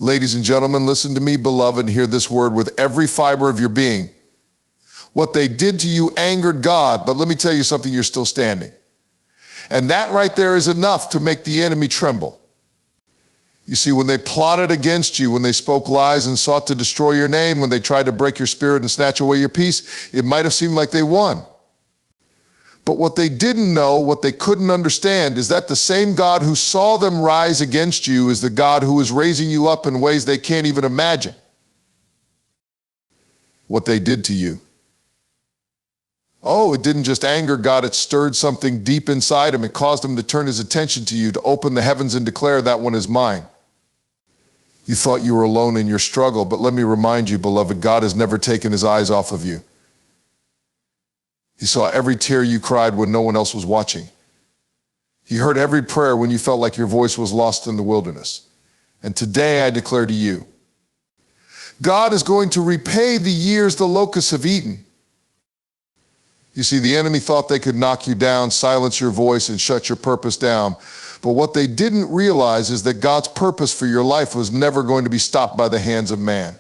Ladies and gentlemen, listen to me, beloved, and hear this word with every fiber of your being. What they did to you angered God, but let me tell you something, you're still standing. And that right there is enough to make the enemy tremble. You see, when they plotted against you, when they spoke lies and sought to destroy your name, when they tried to break your spirit and snatch away your peace, it might have seemed like they won. But what they didn't know, what they couldn't understand, is that the same God who saw them rise against you is the God who is raising you up in ways they can't even imagine. What they did to you. Oh, it didn't just anger God, it stirred something deep inside him. It caused him to turn his attention to you, to open the heavens and declare, that one is mine. You thought you were alone in your struggle, but let me remind you, beloved, God has never taken his eyes off of you. He saw every tear you cried when no one else was watching. He heard every prayer when you felt like your voice was lost in the wilderness. And today I declare to you, God is going to repay the years the locusts have eaten. You see, the enemy thought they could knock you down, silence your voice, and shut your purpose down. But what they didn't realize is that God's purpose for your life was never going to be stopped by the hands of man.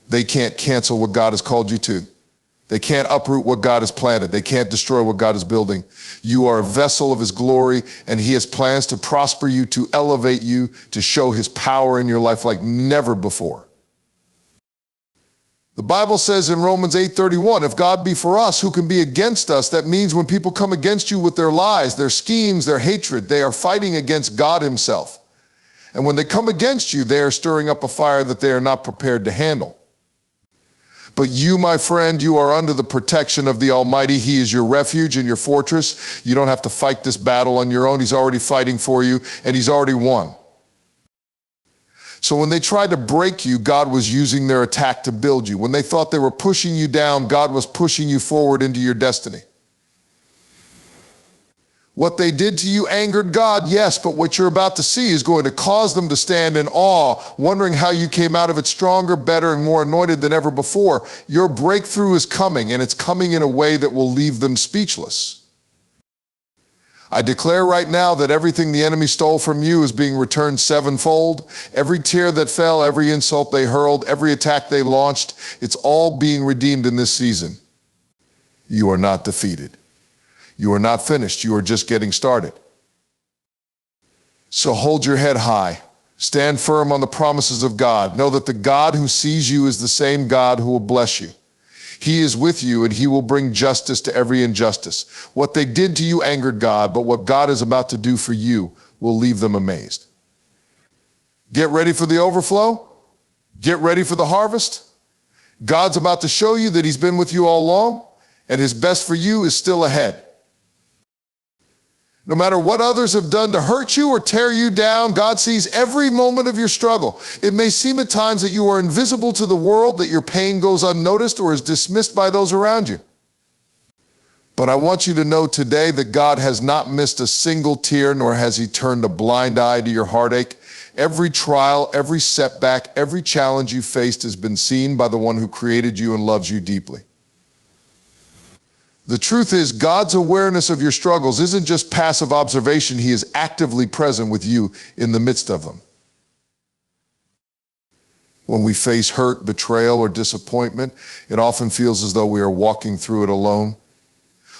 They can't cancel what God has called you to. They can't uproot what God has planted. They can't destroy what God is building. You are a vessel of his glory, and he has plans to prosper you, to elevate you, to show his power in your life like never before. The Bible says in Romans 8:31, if God be for us, who can be against us? That means when people come against you with their lies, their schemes, their hatred, they are fighting against God himself. And when they come against you, they are stirring up a fire that they are not prepared to handle. But you, my friend, you are under the protection of the Almighty. He is your refuge and your fortress. You don't have to fight this battle on your own. He's already fighting for you, and he's already won. So when they tried to break you, God was using their attack to build you. When they thought they were pushing you down, God was pushing you forward into your destiny. What they did to you angered God, yes, but what you're about to see is going to cause them to stand in awe, wondering how you came out of it stronger, better, and more anointed than ever before. Your breakthrough is coming, and it's coming in a way that will leave them speechless. I declare right now that everything the enemy stole from you is being returned sevenfold. Every tear that fell, every insult they hurled, every attack they launched, it's all being redeemed in this season. You are not defeated. You are not finished. You are just getting started. So hold your head high. Stand firm on the promises of God. Know that the God who sees you is the same God who will bless you. He is with you, and he will bring justice to every injustice. What they did to you angered God, but what God is about to do for you will leave them amazed. Get ready for the overflow. Get ready for the harvest. God's about to show you that he's been with you all along, and his best for you is still ahead. No matter what others have done to hurt you or tear you down, God sees every moment of your struggle. It may seem at times that you are invisible to the world, that your pain goes unnoticed or is dismissed by those around you. But I want you to know today that God has not missed a single tear, nor has he turned a blind eye to your heartache. Every trial, every setback, every challenge you faced has been seen by the one who created you and loves you deeply. The truth is, God's awareness of your struggles isn't just passive observation. He is actively present with you in the midst of them. When we face hurt, betrayal, or disappointment, it often feels as though we are walking through it alone.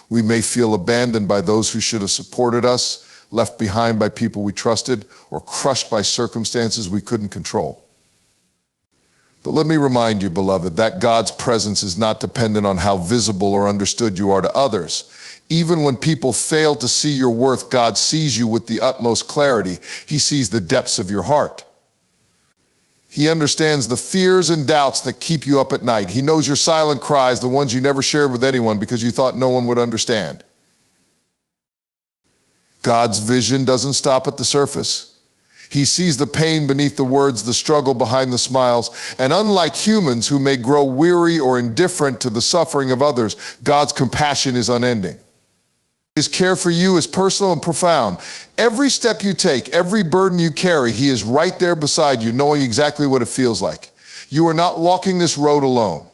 We may feel abandoned by those who should have supported us, left behind by people we trusted, or crushed by circumstances we couldn't control. But let me remind you, beloved, that God's presence is not dependent on how visible or understood you are to others. Even when people fail to see your worth, God sees you with the utmost clarity. He sees the depths of your heart. He understands the fears and doubts that keep you up at night. He knows your silent cries, the ones you never shared with anyone because you thought no one would understand. God's vision doesn't stop at the surface. He sees the pain beneath the words, the struggle behind the smiles. And unlike humans who may grow weary or indifferent to the suffering of others, God's compassion is unending. His care for you is personal and profound. Every step you take, every burden you carry, he is right there beside you, knowing exactly what it feels like. You are not walking this road alone.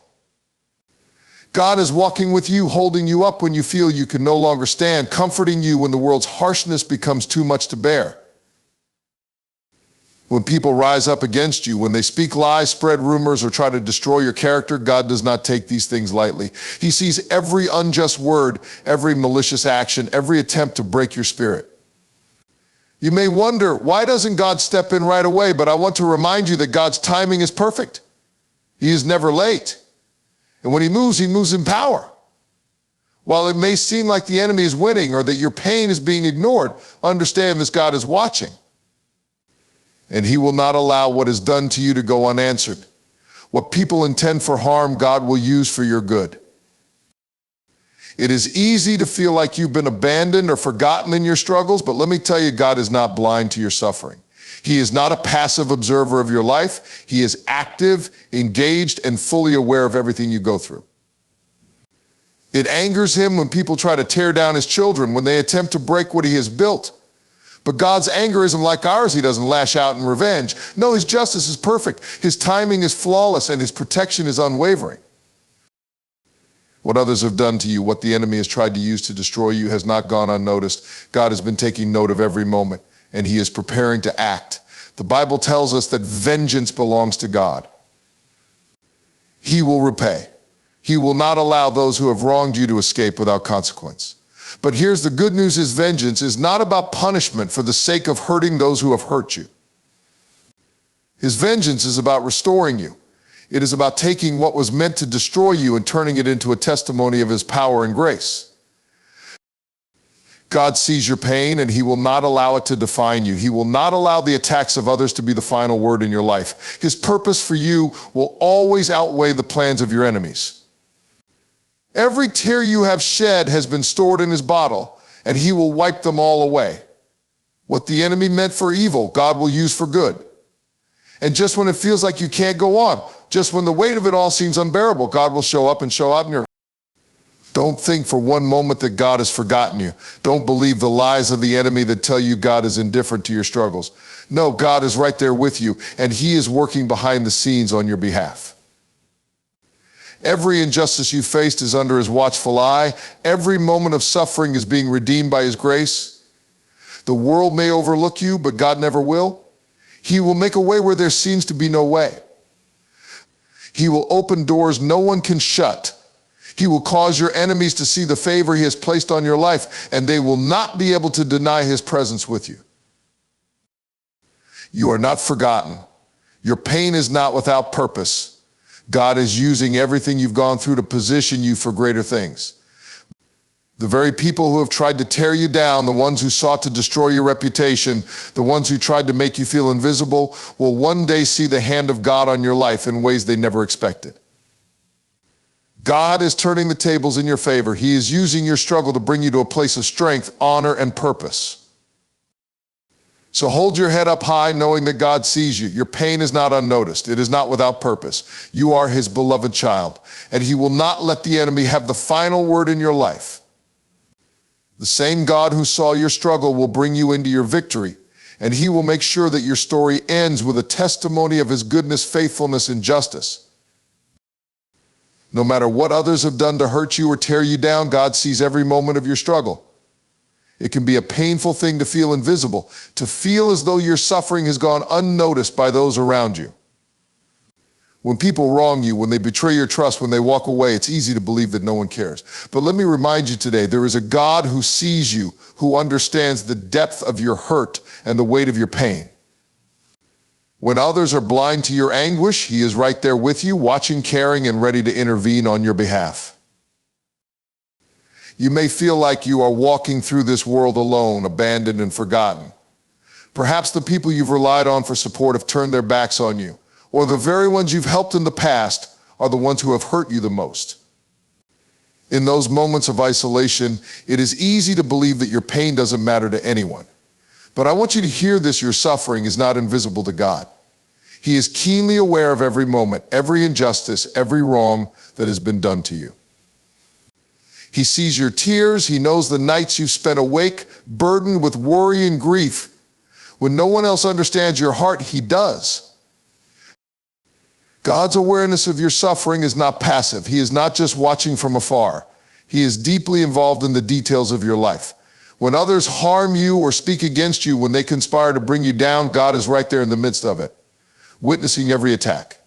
God is walking with you, holding you up when you feel you can no longer stand, comforting you when the world's harshness becomes too much to bear. When people rise up against you, when they speak lies, spread rumors, or try to destroy your character, God does not take these things lightly. He sees every unjust word, every malicious action, every attempt to break your spirit. You may wonder, why doesn't God step in right away? But I want to remind you that God's timing is perfect. He is never late. And when he moves in power. While it may seem like the enemy is winning or that your pain is being ignored, understand this: God is watching. And he will not allow what is done to you to go unanswered. What people intend for harm, God will use for your good. It is easy to feel like you've been abandoned or forgotten in your struggles, but let me tell you, God is not blind to your suffering. He is not a passive observer of your life. He is active, engaged, and fully aware of everything you go through. It angers him when people try to tear down his children, when they attempt to break what he has built. But God's anger isn't like ours. He doesn't lash out in revenge. No, his justice is perfect. His timing is flawless, and his protection is unwavering. What others have done to you, what the enemy has tried to use to destroy you, has not gone unnoticed. God has been taking note of every moment, and he is preparing to act. The Bible tells us that vengeance belongs to God. He will repay. He will not allow those who have wronged you to escape without consequence. But here's the good news: his vengeance is not about punishment for the sake of hurting those who have hurt you. His vengeance is about restoring you. It is about taking what was meant to destroy you and turning it into a testimony of his power and grace. God sees your pain, and he will not allow it to define you. He will not allow the attacks of others to be the final word in your life. His purpose for you will always outweigh the plans of your enemies. Every tear you have shed has been stored in his bottle, and he will wipe them all away. What the enemy meant for evil, God will use for good. And just when it feels like you can't go on, just when the weight of it all seems unbearable, God will show up and show out in your... Don't think for one moment that God has forgotten you. Don't believe the lies of the enemy that tell you God is indifferent to your struggles. No, God is right there with you, and he is working behind the scenes on your behalf. Every injustice you faced is under his watchful eye. Every moment of suffering is being redeemed by his grace. The world may overlook you, but God never will. He will make a way where there seems to be no way. He will open doors no one can shut. He will cause your enemies to see the favor he has placed on your life, and they will not be able to deny his presence with you. You are not forgotten. Your pain is not without purpose. God is using everything you've gone through to position you for greater things. The very people who have tried to tear you down, the ones who sought to destroy your reputation, the ones who tried to make you feel invisible, will one day see the hand of God on your life in ways they never expected. God is turning the tables in your favor. He is using your struggle to bring you to a place of strength, honor, and purpose. So hold your head up high, knowing that God sees you. Your pain is not unnoticed. It is not without purpose. You are his beloved child, and he will not let the enemy have the final word in your life. The same God who saw your struggle will bring you into your victory, and he will make sure that your story ends with a testimony of his goodness, faithfulness, and justice. No matter what others have done to hurt you or tear you down, God sees every moment of your struggle. It can be a painful thing to feel invisible, to feel as though your suffering has gone unnoticed by those around you. When people wrong you, when they betray your trust, when they walk away, it's easy to believe that no one cares. But let me remind you today, there is a God who sees you, who understands the depth of your hurt and the weight of your pain. When others are blind to your anguish, he is right there with you, watching, caring, and ready to intervene on your behalf. You may feel like you are walking through this world alone, abandoned and forgotten. Perhaps the people you've relied on for support have turned their backs on you, or the very ones you've helped in the past are the ones who have hurt you the most. In those moments of isolation, it is easy to believe that your pain doesn't matter to anyone. But I want you to hear this: your suffering is not invisible to God. He is keenly aware of every moment, every injustice, every wrong that has been done to you. He sees your tears. He knows the nights you've spent awake, burdened with worry and grief. When no one else understands your heart, he does. God's awareness of your suffering is not passive. He is not just watching from afar. He is deeply involved in the details of your life. When others harm you or speak against you, when they conspire to bring you down, God is right there in the midst of it, witnessing every attack.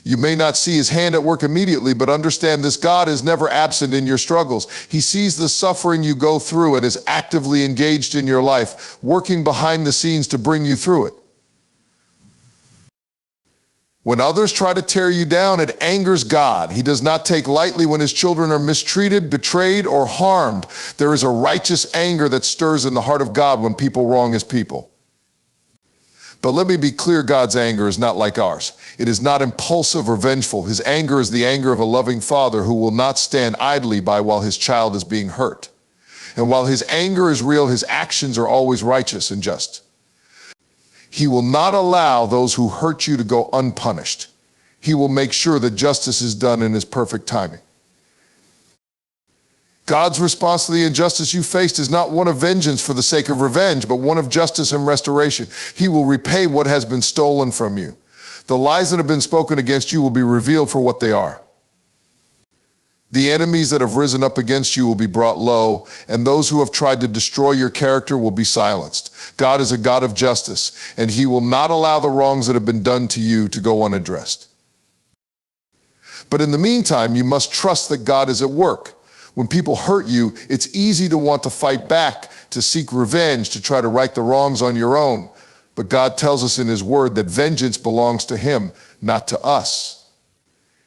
You may not see his hand at work immediately, but understand this: God is never absent in your struggles. He sees the suffering you go through and is actively engaged in your life, working behind the scenes to bring you through it. When others try to tear you down, it angers God. He does not take lightly when his children are mistreated, betrayed, or harmed. There is a righteous anger that stirs in the heart of God when people wrong his people. But let me be clear, God's anger is not like ours. It is not impulsive or vengeful. His anger is the anger of a loving father who will not stand idly by while his child is being hurt. And while his anger is real, his actions are always righteous and just. He will not allow those who hurt you to go unpunished. He will make sure that justice is done in his perfect timing. God's response to the injustice you faced is not one of vengeance for the sake of revenge, but one of justice and restoration. He will repay what has been stolen from you. The lies that have been spoken against you will be revealed for what they are. The enemies that have risen up against you will be brought low, and those who have tried to destroy your character will be silenced. God is a God of justice, and he will not allow the wrongs that have been done to you to go unaddressed. But in the meantime, you must trust that God is at work. When people hurt you, it's easy to want to fight back, to seek revenge, to try to right the wrongs on your own. But God tells us in his word that vengeance belongs to him, not to us.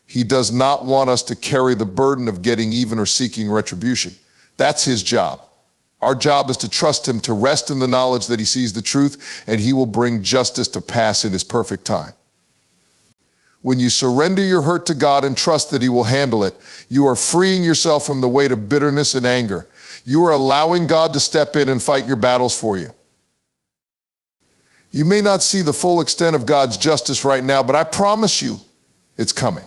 He does not want us to carry the burden of getting even or seeking retribution. That's his job. Our job is to trust him, to rest in the knowledge that he sees the truth, and he will bring justice to pass in his perfect time. When you surrender your hurt to God and trust that he will handle it, you are freeing yourself from the weight of bitterness and anger. You are allowing God to step in and fight your battles for you. You may not see the full extent of God's justice right now, but I promise you, it's coming.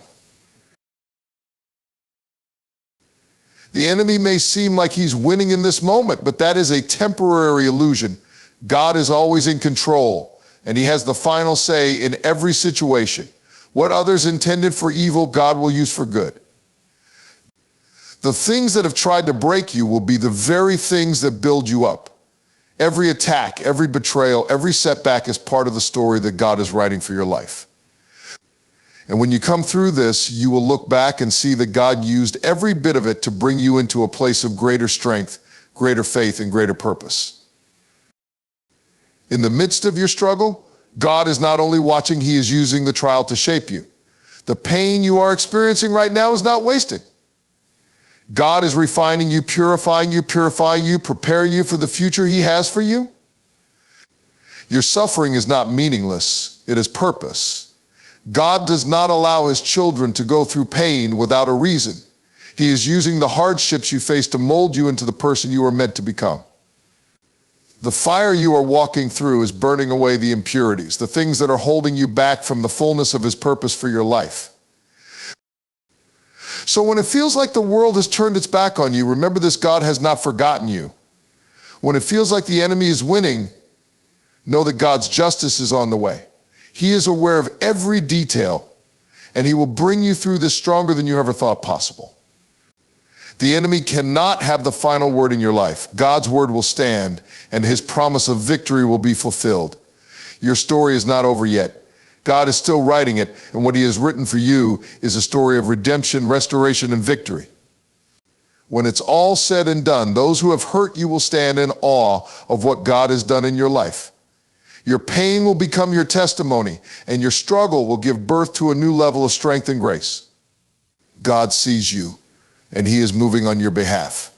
The enemy may seem like he's winning in this moment, but that is a temporary illusion. God is always in control, and he has the final say in every situation. What others intended for evil, God will use for good. The things that have tried to break you will be the very things that build you up. Every attack, every betrayal, every setback is part of the story that God is writing for your life. And when you come through this, you will look back and see that God used every bit of it to bring you into a place of greater strength, greater faith, and greater purpose. In the midst of your struggle, God is not only watching, he is using the trial to shape you. The pain you are experiencing right now is not wasted. God is refining you, preparing you for the future he has for you. Your suffering is not meaningless, it is purpose. God does not allow his children to go through pain without a reason. He is using the hardships you face to mold you into the person you are meant to become. The fire you are walking through is burning away the impurities, the things that are holding you back from the fullness of his purpose for your life. So when it feels like the world has turned its back on you, remember this: God has not forgotten you. When it feels like the enemy is winning, know that God's justice is on the way. He is aware of every detail, and he will bring you through this stronger than you ever thought possible. The enemy cannot have the final word in your life. God's word will stand, and his promise of victory will be fulfilled. Your story is not over yet. God is still writing it, and what he has written for you is a story of redemption, restoration, and victory. When it's all said and done, those who have hurt you will stand in awe of what God has done in your life. Your pain will become your testimony, and your struggle will give birth to a new level of strength and grace. God sees you, and he is moving on your behalf.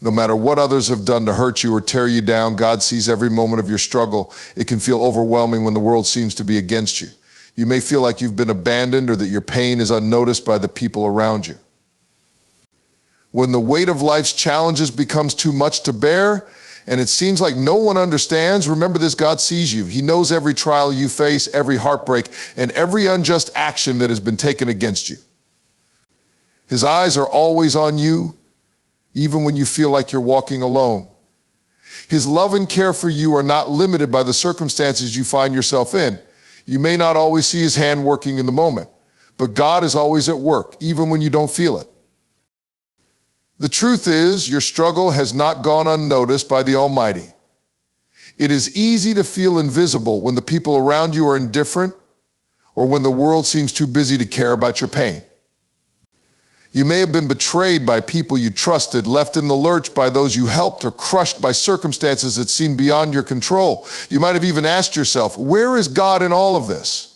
No matter what others have done to hurt you or tear you down, God sees every moment of your struggle. It can feel overwhelming when the world seems to be against you. You may feel like you've been abandoned or that your pain is unnoticed by the people around you. When the weight of life's challenges becomes too much to bear and it seems like no one understands, remember this: God sees you. He knows every trial you face, every heartbreak, and every unjust action that has been taken against you. His eyes are always on you, even when you feel like you're walking alone. His love and care for you are not limited by the circumstances you find yourself in. You may not always see his hand working in the moment, but God is always at work, even when you don't feel it. The truth is, your struggle has not gone unnoticed by the Almighty. It is easy to feel invisible when the people around you are indifferent or when the world seems too busy to care about your pain. You may have been betrayed by people you trusted, left in the lurch by those you helped, or crushed by circumstances that seem beyond your control. You might have even asked yourself, where is God in all of this?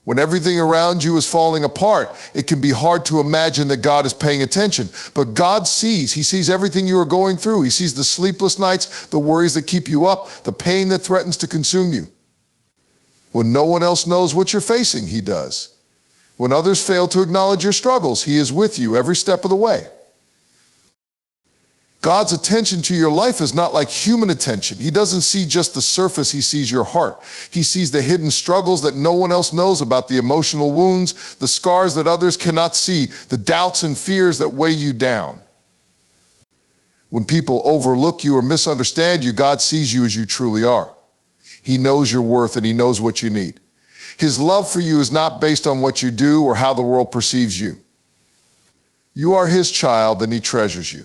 When everything around you is falling apart, it can be hard to imagine that God is paying attention. But God sees. He sees everything you are going through. He sees the sleepless nights, the worries that keep you up, the pain that threatens to consume you. When no one else knows what you're facing, He does. When others fail to acknowledge your struggles, He is with you every step of the way. God's attention to your life is not like human attention. He doesn't see just the surface, He sees your heart. He sees the hidden struggles that no one else knows about, the emotional wounds, the scars that others cannot see, the doubts and fears that weigh you down. When people overlook you or misunderstand you, God sees you as you truly are. He knows your worth and He knows what you need. His love for you is not based on what you do or how the world perceives you. You are His child and He treasures you.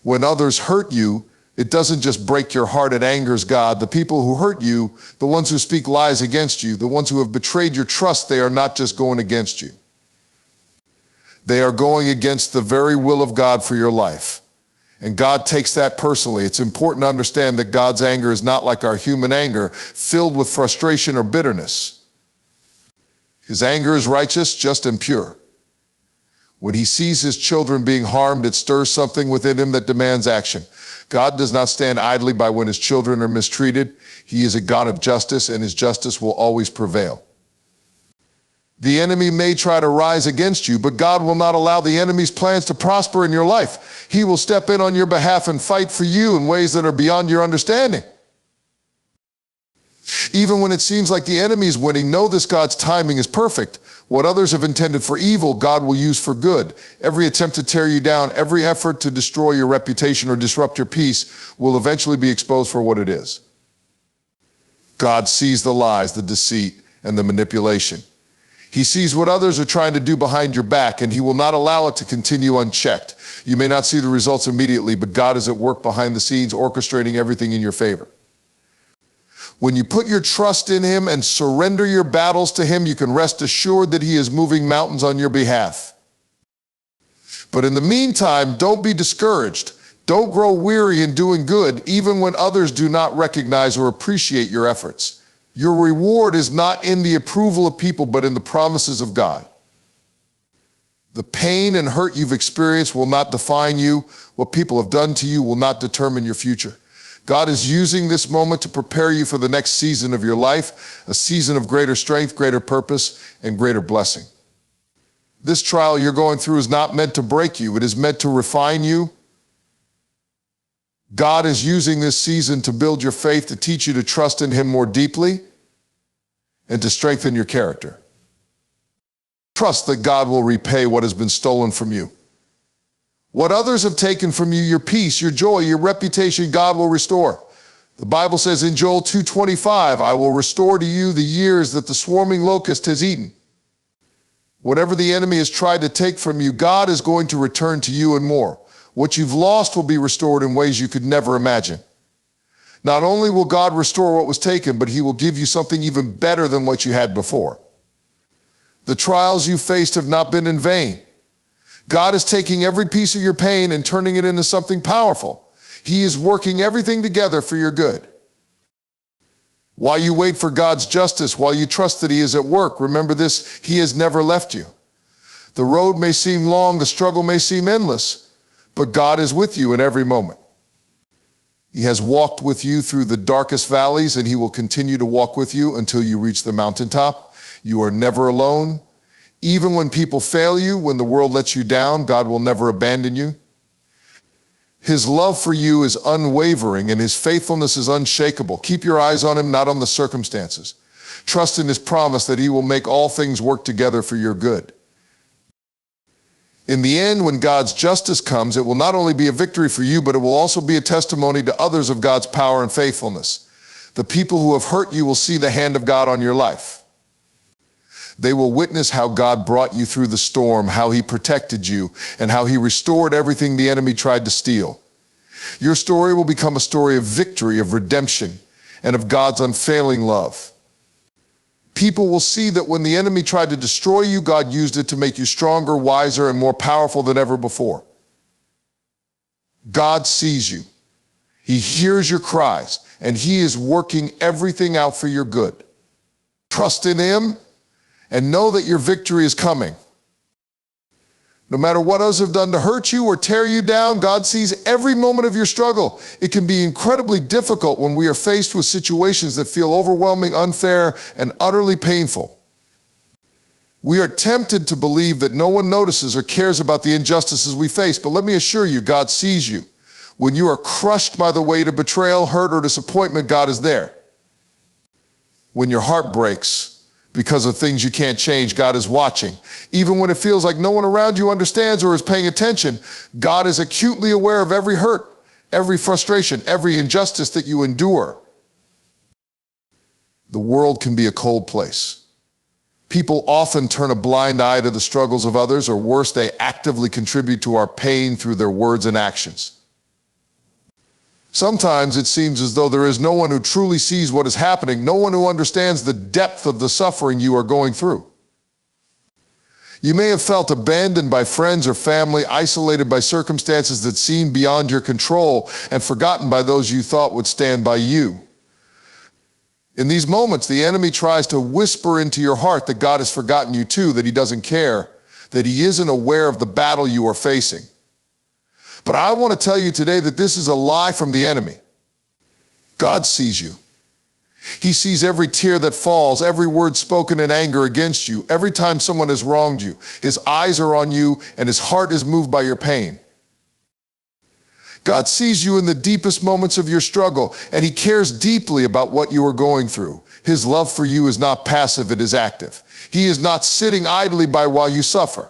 When others hurt you, it doesn't just break your heart, it angers God. The people who hurt you, the ones who speak lies against you, the ones who have betrayed your trust, they are not just going against you. They are going against the very will of God for your life. And God takes that personally. It's important to understand that God's anger is not like our human anger, filled with frustration or bitterness. His anger is righteous, just, and pure. When He sees His children being harmed, it stirs something within Him that demands action. God does not stand idly by when His children are mistreated. He is a God of justice, and His justice will always prevail. The enemy may try to rise against you, but God will not allow the enemy's plans to prosper in your life. He will step in on your behalf and fight for you in ways that are beyond your understanding. Even when it seems like the enemy is winning, know this: God's timing is perfect. What others have intended for evil, God will use for good. Every attempt to tear you down, every effort to destroy your reputation or disrupt your peace will eventually be exposed for what it is. God sees the lies, the deceit, and the manipulation. He sees what others are trying to do behind your back, and He will not allow it to continue unchecked. You may not see the results immediately, but God is at work behind the scenes, orchestrating everything in your favor. When you put your trust in Him and surrender your battles to Him, you can rest assured that He is moving mountains on your behalf. But in the meantime, don't be discouraged. Don't grow weary in doing good, even when others do not recognize or appreciate your efforts. Your reward is not in the approval of people, but in the promises of God. The pain and hurt you've experienced will not define you. What people have done to you will not determine your future. God is using this moment to prepare you for the next season of your life, a season of greater strength, greater purpose, and greater blessing. This trial you're going through is not meant to break you. It is meant to refine you. God is using this season to build your faith, to teach you to trust in Him more deeply, and to strengthen your character. Trust that God will repay what has been stolen from you. What others have taken from you, your peace, your joy, your reputation, God will restore. The Bible says in Joel 2:25, I will restore to you the years that the swarming locust has eaten. Whatever the enemy has tried to take from you, God is going to return to you and more. What you've lost will be restored in ways you could never imagine. Not only will God restore what was taken, but He will give you something even better than what you had before. The trials you faced have not been in vain. God is taking every piece of your pain and turning it into something powerful. He is working everything together for your good. While you wait for God's justice, while you trust that He is at work, remember this: He has never left you. The road may seem long, the struggle may seem endless, but God is with you in every moment. He has walked with you through the darkest valleys, and He will continue to walk with you until you reach the mountaintop. You are never alone. Even when people fail you, when the world lets you down, God will never abandon you. His love for you is unwavering, and His faithfulness is unshakable. Keep your eyes on Him, not on the circumstances. Trust in His promise that He will make all things work together for your good. In the end, when God's justice comes, it will not only be a victory for you, but it will also be a testimony to others of God's power and faithfulness. The people who have hurt you will see the hand of God on your life. They will witness how God brought you through the storm, how he protected you, and how he restored everything the enemy tried to steal. Your story will become a story of victory, of redemption, and of God's unfailing love. People will see that when the enemy tried to destroy you, God used it to make you stronger, wiser, and more powerful than ever before. God sees you. He hears your cries, and he is working everything out for your good. Trust in him and know that your victory is coming. No matter what others have done to hurt you or tear you down, God sees every moment of your struggle. It can be incredibly difficult when we are faced with situations that feel overwhelming, unfair, and utterly painful. We are tempted to believe that no one notices or cares about the injustices we face, but let me assure you, God sees you. When you are crushed by the weight of betrayal, hurt, or disappointment, God is there. When your heart breaks because of things you can't change, God is watching. Even when it feels like no one around you understands or is paying attention, God is acutely aware of every hurt, every frustration, every injustice that you endure. The world can be a cold place. People often turn a blind eye to the struggles of others, or worse, they actively contribute to our pain through their words and actions. Sometimes it seems as though there is no one who truly sees what is happening, no one who understands the depth of the suffering you are going through. You may have felt abandoned by friends or family, isolated by circumstances that seemed beyond your control, and forgotten by those you thought would stand by you. In these moments, the enemy tries to whisper into your heart that God has forgotten you too, that he doesn't care, that he isn't aware of the battle you are facing. But I want to tell you today that this is a lie from the enemy. God sees you. He sees every tear that falls, every word spoken in anger against you, every time someone has wronged you. His eyes are on you, and his heart is moved by your pain. God sees you in the deepest moments of your struggle, and he cares deeply about what you are going through. His love for you is not passive, it is active. He is not sitting idly by while you suffer.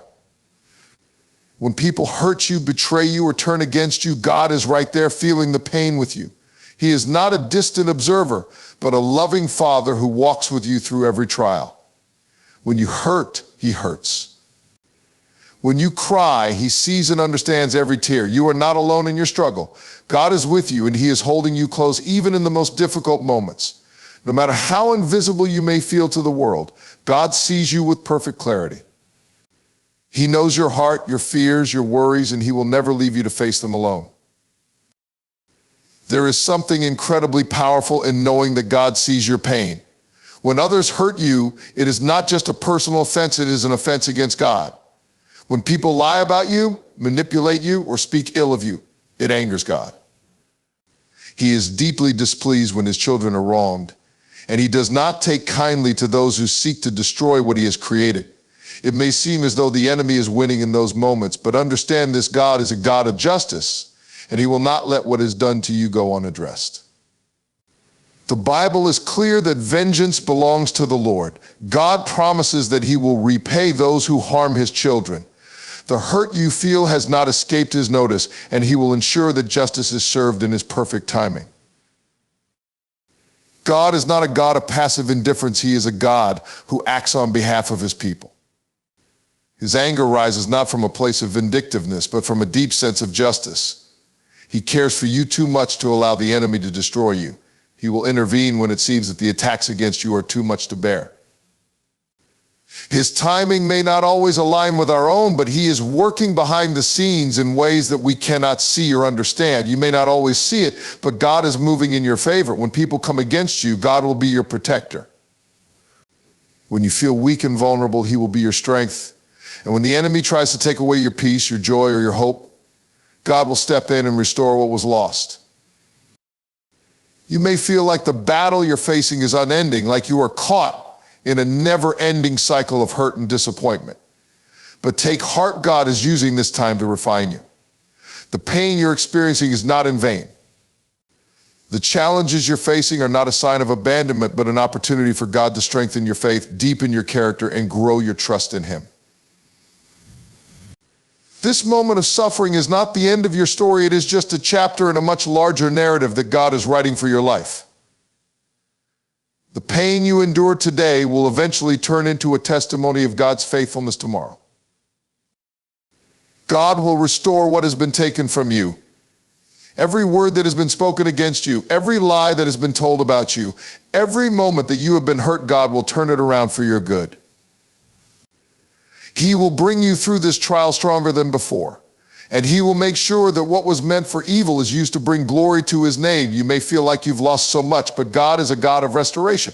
When people hurt you, betray you, or turn against you, God is right there feeling the pain with you. He is not a distant observer, but a loving Father who walks with you through every trial. When you hurt, he hurts. When you cry, he sees and understands every tear. You are not alone in your struggle. God is with you, and he is holding you close even in the most difficult moments. No matter how invisible you may feel to the world, God sees you with perfect clarity. He knows your heart, your fears, your worries, and he will never leave you to face them alone. There is something incredibly powerful in knowing that God sees your pain. When others hurt you, it is not just a personal offense, it is an offense against God. When people lie about you, manipulate you, or speak ill of you, it angers God. He is deeply displeased when his children are wronged, and he does not take kindly to those who seek to destroy what he has created. It may seem as though the enemy is winning in those moments, but understand this God is a God of justice, and he will not let what is done to you go unaddressed. The Bible is clear that vengeance belongs to the Lord. God promises that he will repay those who harm his children. The hurt you feel has not escaped his notice, and he will ensure that justice is served in his perfect timing. God is not a God of passive indifference. He is a God who acts on behalf of his people. His anger rises not from a place of vindictiveness, but from a deep sense of justice. He cares for you too much to allow the enemy to destroy you. He will intervene when it seems that the attacks against you are too much to bear. His timing may not always align with our own, but he is working behind the scenes in ways that we cannot see or understand. You may not always see it, but God is moving in your favor. When people come against you, God will be your protector. When you feel weak and vulnerable, he will be your strength. And when the enemy tries to take away your peace, your joy, or your hope, God will step in and restore what was lost. You may feel like the battle you're facing is unending, like you are caught in a never-ending cycle of hurt and disappointment. But take heart, God is using this time to refine you. The pain you're experiencing is not in vain. The challenges you're facing are not a sign of abandonment, but an opportunity for God to strengthen your faith, deepen your character, and grow your trust in him. This moment of suffering is not the end of your story. It is just a chapter in a much larger narrative that God is writing for your life. The pain you endure today will eventually turn into a testimony of God's faithfulness tomorrow. God will restore what has been taken from you. Every word that has been spoken against you, every lie that has been told about you, every moment that you have been hurt, God will turn it around for your good. He will bring you through this trial stronger than before. And he will make sure that what was meant for evil is used to bring glory to his name. You may feel like you've lost so much, but God is a God of restoration.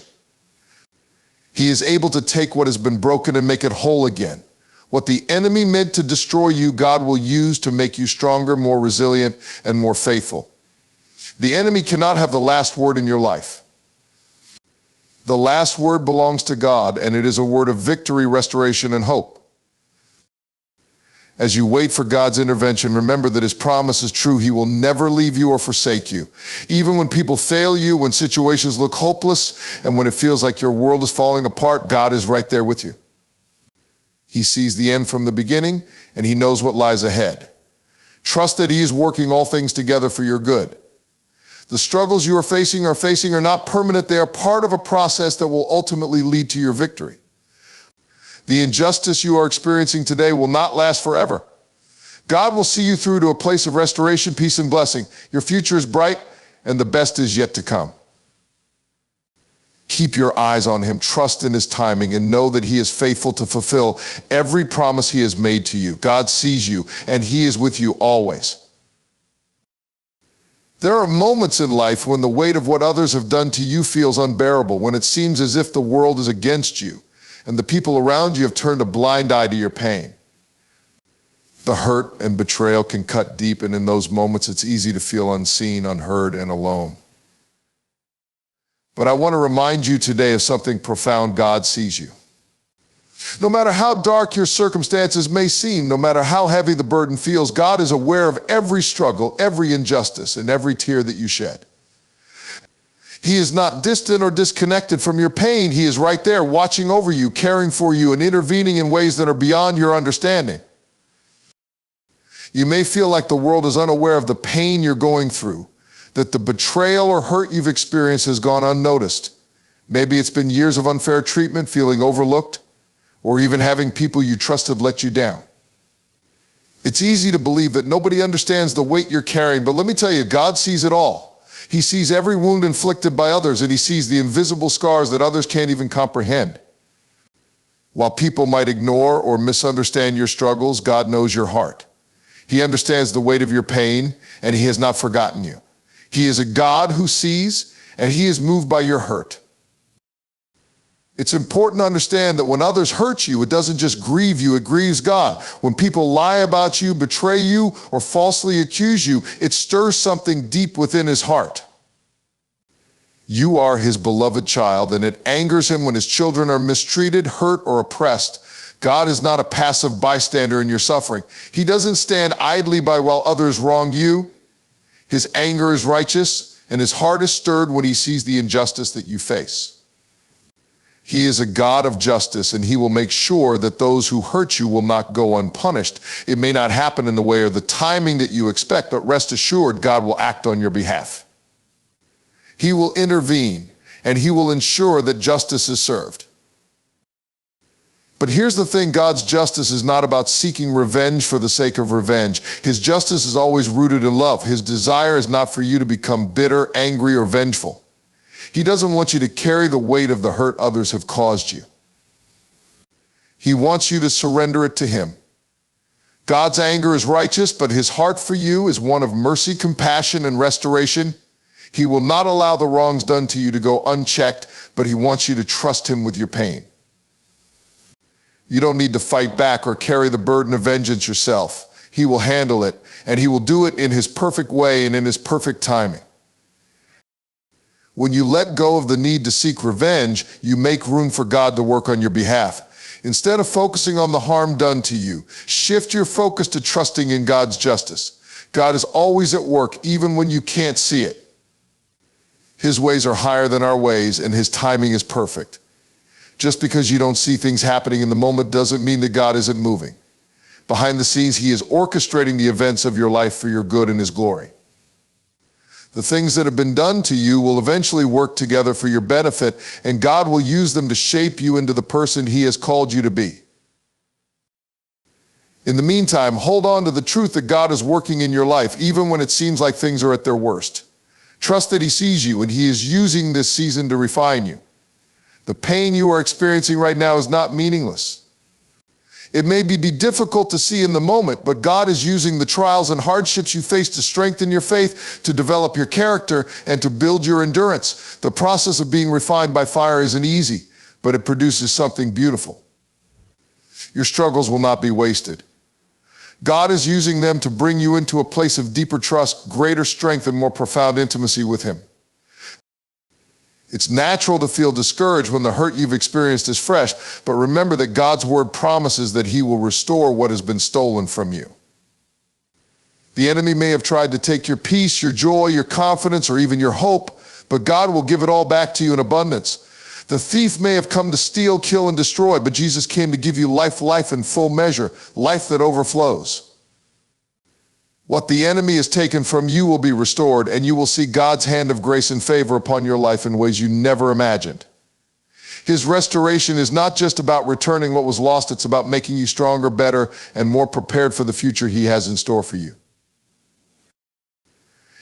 He is able to take what has been broken and make it whole again. What the enemy meant to destroy you, God will use to make you stronger, more resilient, and more faithful. The enemy cannot have the last word in your life. The last word belongs to God, and it is a word of victory, restoration, and hope. As you wait for God's intervention, remember that his promise is true. He will never leave you or forsake you. Even when people fail you, when situations look hopeless, and when it feels like your world is falling apart, God is right there with you. He sees the end from the beginning, and he knows what lies ahead. Trust that he is working all things together for your good. The struggles you are facing are not permanent. They are part of a process that will ultimately lead to your victory. The injustice you are experiencing today will not last forever. God will see you through to a place of restoration, peace, and blessing. Your future is bright, and the best is yet to come. Keep your eyes on him, trust in his timing, and know that he is faithful to fulfill every promise he has made to you. God sees you, and he is with you always. There are moments in life when the weight of what others have done to you feels unbearable, when it seems as if the world is against you, and the people around you have turned a blind eye to your pain. The hurt and betrayal can cut deep, and in those moments, it's easy to feel unseen, unheard, and alone. But I want to remind you today of something profound. God sees you. No matter how dark your circumstances may seem, no matter how heavy the burden feels, God is aware of every struggle, every injustice, and every tear that you shed. He is not distant or disconnected from your pain. He is right there, watching over you, caring for you, and intervening in ways that are beyond your understanding. You may feel like the world is unaware of the pain you're going through, that the betrayal or hurt you've experienced has gone unnoticed. Maybe it's been years of unfair treatment, feeling overlooked, or even having people you trusted let you down. It's easy to believe that nobody understands the weight you're carrying, but let me tell you, God sees it all. He sees every wound inflicted by others, and he sees the invisible scars that others can't even comprehend. While people might ignore or misunderstand your struggles, God knows your heart. He understands the weight of your pain, and he has not forgotten you. He is a God who sees, and he is moved by your hurt. It's important to understand that when others hurt you, it doesn't just grieve you, it grieves God. When people lie about you, betray you, or falsely accuse you, it stirs something deep within his heart. You are his beloved child, and it angers him when his children are mistreated, hurt, or oppressed. God is not a passive bystander in your suffering. He doesn't stand idly by while others wrong you. His anger is righteous, and his heart is stirred when he sees the injustice that you face. He is a God of justice, and he will make sure that those who hurt you will not go unpunished. It may not happen in the way or the timing that you expect, but rest assured, God will act on your behalf. He will intervene, and he will ensure that justice is served. But here's the thing, God's justice is not about seeking revenge for the sake of revenge. His justice is always rooted in love. His desire is not for you to become bitter, angry, or vengeful. He doesn't want you to carry the weight of the hurt others have caused you. He wants you to surrender it to him. God's anger is righteous, but his heart for you is one of mercy, compassion, and restoration. He will not allow the wrongs done to you to go unchecked, but he wants you to trust him with your pain. You don't need to fight back or carry the burden of vengeance yourself. He will handle it, and he will do it in his perfect way and in his perfect timing. When you let go of the need to seek revenge, you make room for God to work on your behalf. Instead of focusing on the harm done to you, shift your focus to trusting in God's justice. God is always at work, even when you can't see it. His ways are higher than our ways, and his timing is perfect. Just because you don't see things happening in the moment doesn't mean that God isn't moving. Behind the scenes, he is orchestrating the events of your life for your good and his glory. The things that have been done to you will eventually work together for your benefit, and God will use them to shape you into the person He has called you to be. In the meantime, hold on to the truth that God is working in your life, even when it seems like things are at their worst. Trust that He sees you, and He is using this season to refine you. The pain you are experiencing right now is not meaningless. It may be difficult to see in the moment, but God is using the trials and hardships you face to strengthen your faith, to develop your character, and to build your endurance. The process of being refined by fire isn't easy, but it produces something beautiful. Your struggles will not be wasted. God is using them to bring you into a place of deeper trust, greater strength, and more profound intimacy with Him. It's natural to feel discouraged when the hurt you've experienced is fresh, but remember that God's word promises that He will restore what has been stolen from you. The enemy may have tried to take your peace, your joy, your confidence, or even your hope, but God will give it all back to you in abundance. The thief may have come to steal, kill, and destroy, but Jesus came to give you life in full measure, life that overflows. What the enemy has taken from you will be restored, and you will see God's hand of grace and favor upon your life in ways you never imagined. His restoration is not just about returning what was lost, it's about making you stronger, better, and more prepared for the future He has in store for you.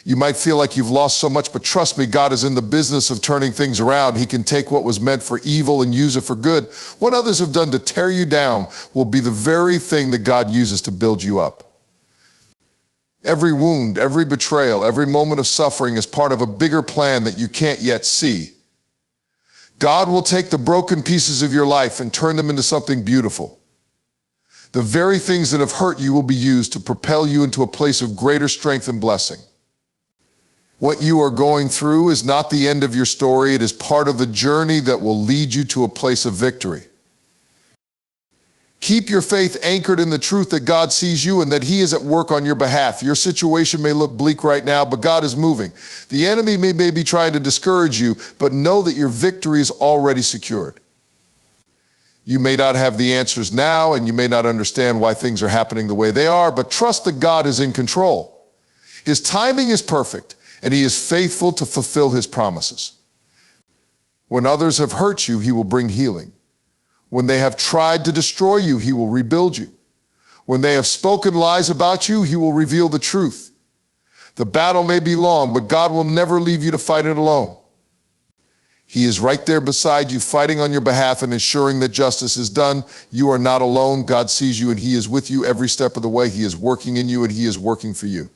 You might feel like you've lost so much, but trust me, God is in the business of turning things around. He can take what was meant for evil and use it for good. What others have done to tear you down will be the very thing that God uses to build you up. Every wound, every betrayal, every moment of suffering is part of a bigger plan that you can't yet see. God will take the broken pieces of your life and turn them into something beautiful. The very things that have hurt you will be used to propel you into a place of greater strength and blessing. What you are going through is not the end of your story. It is part of the journey that will lead you to a place of victory. Keep your faith anchored in the truth that God sees you and that He is at work on your behalf. Your situation may look bleak right now, but God is moving. The enemy may be trying to discourage you, but know that your victory is already secured. You may not have the answers now, and you may not understand why things are happening the way they are, but trust that God is in control. His timing is perfect, and He is faithful to fulfill His promises. When others have hurt you, He will bring healing. When they have tried to destroy you, He will rebuild you. When they have spoken lies about you, He will reveal the truth. The battle may be long, but God will never leave you to fight it alone. He is right there beside you, fighting on your behalf and ensuring that justice is done. You are not alone. God sees you, and He is with you every step of the way. He is working in you, and He is working for you.